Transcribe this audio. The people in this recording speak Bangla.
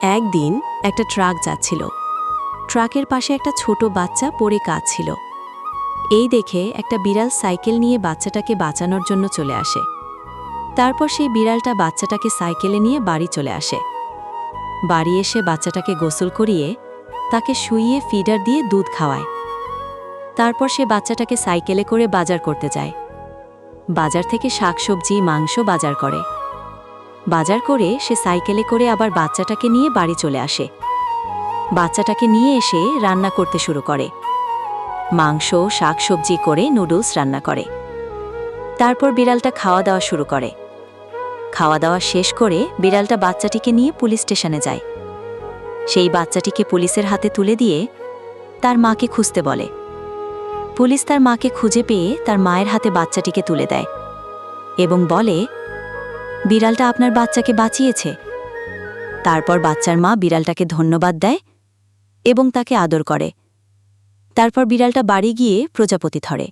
একদিন একটা ট্রাক যাচ্ছিল। ট্রাকের পাশে একটা ছোট বাচ্চা পড়ে কাঁদছিল। এই দেখে একটা বিড়াল সাইকেল নিয়ে বাচ্চাটাকে বাঁচানোর জন্য চলে আসে। তারপর সেই বিড়ালটা বাচ্চাটাকে সাইকেলে নিয়ে বাড়ি চলে আসে। বাড়ি এসে বাচ্চাটাকে গোসল করিয়ে তাকে শুইয়ে ফিডার দিয়ে দুধ খাওয়ায়। তারপর সে বাচ্চাটাকে সাইকেলে করে বাজার করতে যায়। বাজার থেকে শাকসবজি মাংস বাজার করে। বাজার করে সে সাইকেলে করে আবার বাচ্চাটাকে নিয়ে বাড়ি চলে আসে। বাচ্চাটাকে নিয়ে এসে রান্না করতে শুরু করে। মাংস শাকসবজি করে নুডলস রান্না করে। তারপর বিড়ালটা খাওয়া দাওয়া শুরু করে। খাওয়া দাওয়া শেষ করে বিড়ালটা বাচ্চাটিকে নিয়ে পুলিশ স্টেশনে যায়। সেই বাচ্চাটিকে পুলিশের হাতে তুলে দিয়ে তার মাকে খুঁজতে বলে। পুলিশ তার মাকে খুঁজে পেয়ে তার মায়ের হাতে বাচ্চাটিকে তুলে দেয় এবং বলে, বিড়ালটা আপনার বাচ্চাকে বাঁচিয়েছে। তারপর বাচ্চার মা বিড়ালটাকে ধন্যবাদ দেয় এবং তাকে আদর করে। তারপর বিড়ালটা বাড়ি গিয়ে প্রজাপতি ধরে।